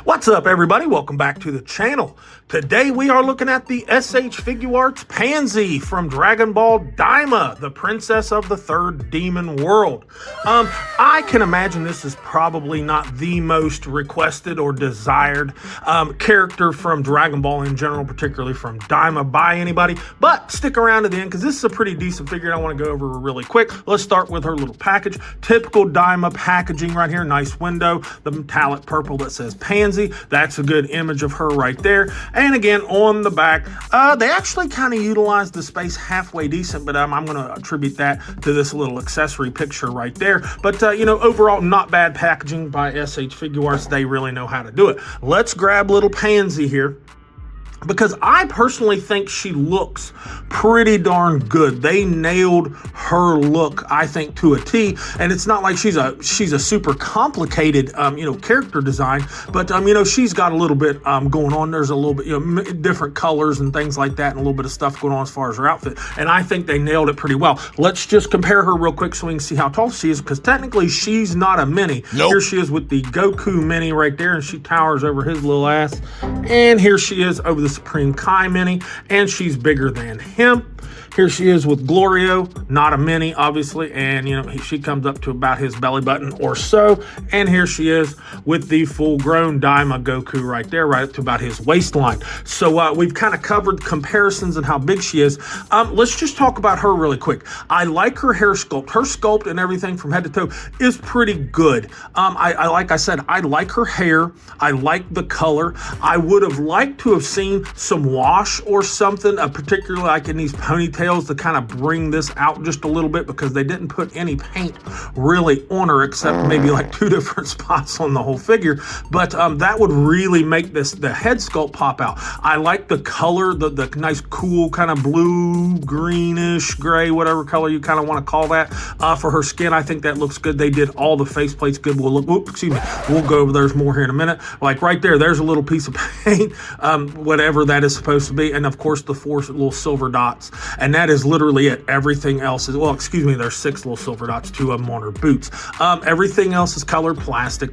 What's up, everybody? Welcome back to the channel. Today we are looking at the SH Figuarts Panzy from Dragon Ball Daima, the princess of the third demon world. I can imagine this is probably not the most requested or desired character from Dragon Ball in general, particularly from Daima by anybody, but stick around to the end because this is a pretty decent figure and I want to go over her really quick. Let's start with her little package. Typical Daima packaging right here. Nice window, the metallic purple that says Panzy. That's a good image of her right there. And again, on the back, they actually kind of utilized the space halfway decent, but I'm going to attribute that to this little accessory picture right there. But, you know, overall, not bad packaging by SH Figuarts. They really know how to do it. Let's grab little Panzy here, because I personally think she looks pretty darn good. They nailed her look, I think, to a T. And it's not like she's a super complicated, you know, character design, but, you know, she's got a little bit going on. There's a little bit, you know, different colors and things like that, and a little bit of stuff going on as far as her outfit. And I think they nailed it pretty well. Let's just compare her real quick so we can see how tall she is, because technically she's not a mini. Nope. Here she is with the Goku mini right there, and she towers over his little ass. And here she is over the Supreme Kai mini, and she's bigger than him. Here she is with Glorio, not a mini, obviously, and, you know, she comes up to about his belly button or so. And here she is with the full-grown Daima Goku right there, right up to about his waistline. So we've kind of covered comparisons and how big she is. Let's just talk about her really quick. I like her hair sculpt. Her sculpt and everything from head to toe is pretty good. Like I said, I like her hair. I like the color. I would have liked to have seen some wash or something, particularly like in these ponytails, to kind of bring this out just a little bit, because they didn't put any paint really on her except maybe like 2 different spots on the whole figure. But that would really make the head sculpt pop out. I like the color, the nice cool kind of blue, greenish, gray, whatever color you kind of want to call that for her skin. I think that looks good. They did all the faceplates good. We'll look, excuse me, we'll go over, there's more here in a minute. Like right there's a little piece of paint, whatever that is supposed to be. And of course the 4 little silver dots. And that is literally it. Everything else is, well, excuse me, there's 6 little silver dots, 2 of them on her boots. Everything else is colored plastic,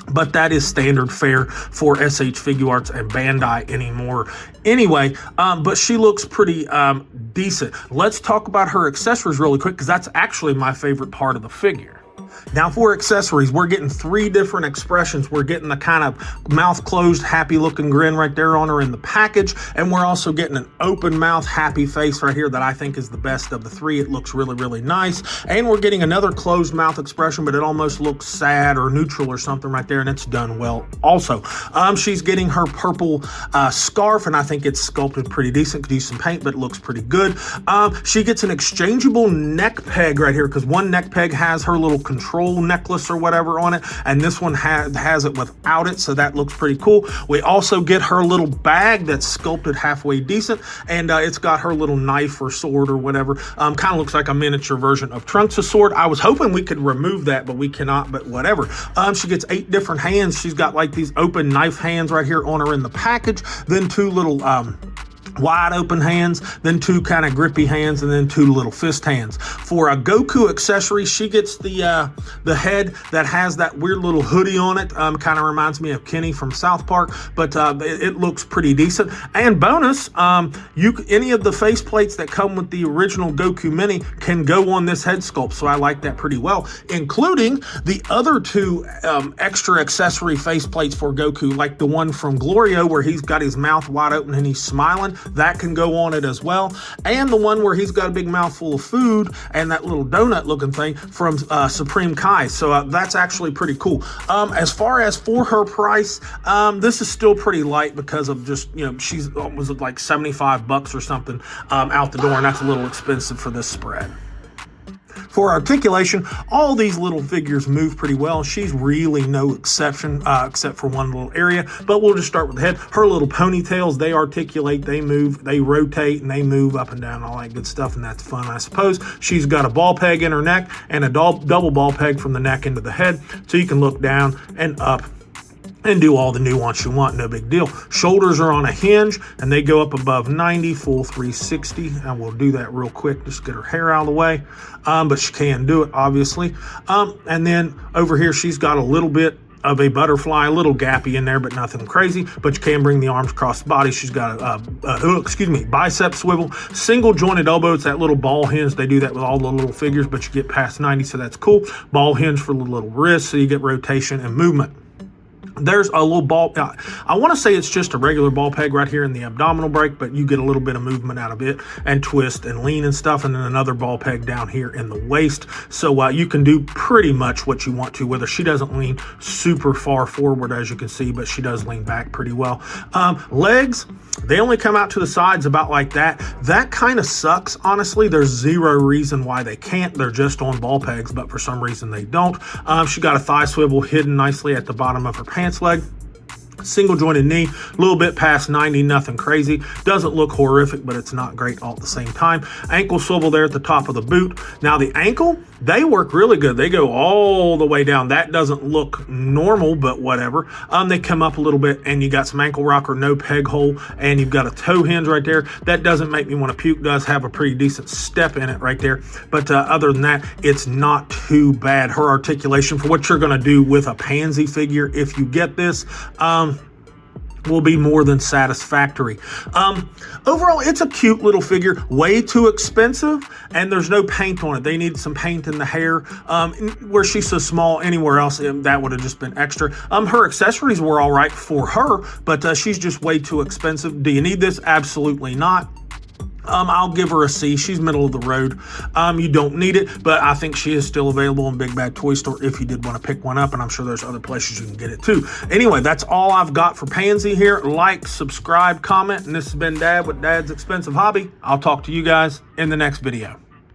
but that is standard fare for SH Figuarts and Bandai anymore. Anyway, but she looks pretty decent. Let's talk about her accessories really quick, because that's actually my favorite part of the figure. Now for accessories, we're getting 3 different expressions. We're getting the kind of mouth closed, happy looking grin right there on her in the package. And we're also getting an open mouth, happy face right here that I think is the best of the 3. It looks really, really nice. And we're getting another closed mouth expression, but it almost looks sad or neutral or something right there. And it's done well also. She's getting her purple scarf, and I think it's sculpted pretty decent. Decent paint, but it looks pretty good. She gets an exchangeable neck peg right here, because one neck peg has her little control necklace or whatever on it, and this one has it without it, so that looks pretty cool. We also get her little bag that's sculpted halfway decent, and it's got her little knife or sword or whatever. Kind of looks like a miniature version of Trunks' sword. I was hoping we could remove that, but we cannot, but whatever. She gets 8 different hands. She's got like these open knife hands right here on her in the package, then 2 little wide open hands, then 2 kind of grippy hands, and then 2 little fist hands. For a Goku accessory, she gets the head that has that weird little hoodie on it. Kind of reminds me of Kenny from South Park, but it looks pretty decent. And bonus, any of the face plates that come with the original Goku mini can go on this head sculpt, so I like that pretty well, including the other 2 extra accessory face plates for Goku, like the one from Glorio where he's got his mouth wide open and he's smiling. That can go on it as well. And the one where he's got a big mouthful of food and that little donut looking thing from Supreme Kai. So that's actually pretty cool. As far as for her price, this is still pretty light because of just, you know, she's was like $75 or something out the door, and that's a little expensive for this spread. For articulation, all these little figures move pretty well. She's really no exception, except for one little area, but we'll just start with the head. Her little ponytails, they articulate, they move, they rotate, and they move up and down, all that good stuff, and that's fun, I suppose. She's got a ball peg in her neck and a double ball peg from the neck into the head, so you can look down and up and do all the nuance you want, no big deal. Shoulders are on a hinge and they go up above 90, full 360. And we'll do that real quick, just get her hair out of the way. But she can do it, obviously. And then over here, she's got a little bit of a butterfly, a little gappy in there, but nothing crazy. But you can bring the arms across the body. She's got a bicep swivel, single jointed elbow. It's that little ball hinge. They do that with all the little figures, but you get past 90, so that's cool. Ball hinge for the little wrist, so you get rotation and movement. There's a little ball. I want to say it's just a regular ball peg right here in the abdominal break, but you get a little bit of movement out of it and twist and lean and stuff. And then another ball peg down here in the waist. So you can do pretty much what you want to with her. She doesn't lean super far forward, as you can see, but she does lean back pretty well. Legs, they only come out to the sides about like that. That kind of sucks, honestly. There's zero reason why they can't. They're just on ball pegs, but for some reason they don't. She got a thigh swivel hidden nicely at the bottom of her pants leg. Single jointed knee, a little bit past 90, nothing crazy. Doesn't look horrific, but it's not great all at the same time. Ankle swivel there at the top of the boot. Now the ankle, they work really good. They go all the way down. That doesn't look normal, but whatever. They come up a little bit, and you got some ankle rocker, no peg hole, and you've got a toe hinge right there. That doesn't make me want to puke. Does have a pretty decent step in it right there. But other than that, it's not too bad. Her articulation for what you're going to do with a pansy figure, if you get this, will be more than satisfactory. Overall, it's a cute little figure, way too expensive, and there's no paint on it. They need some paint in the hair. Where she's so small, anywhere else, that would have just been extra. Her accessories were all right for her, but she's just way too expensive. Do you need this? Absolutely not. I'll give her a C. She's middle of the road. You don't need it, but I think she is still available in Big Bad Toy Store if you did want to pick one up, and I'm sure there's other places you can get it too. Anyway, that's all I've got for Pansy here. Like, subscribe, comment, and this has been Dad with Dad's Expensive Hobby. I'll talk to you guys in the next video.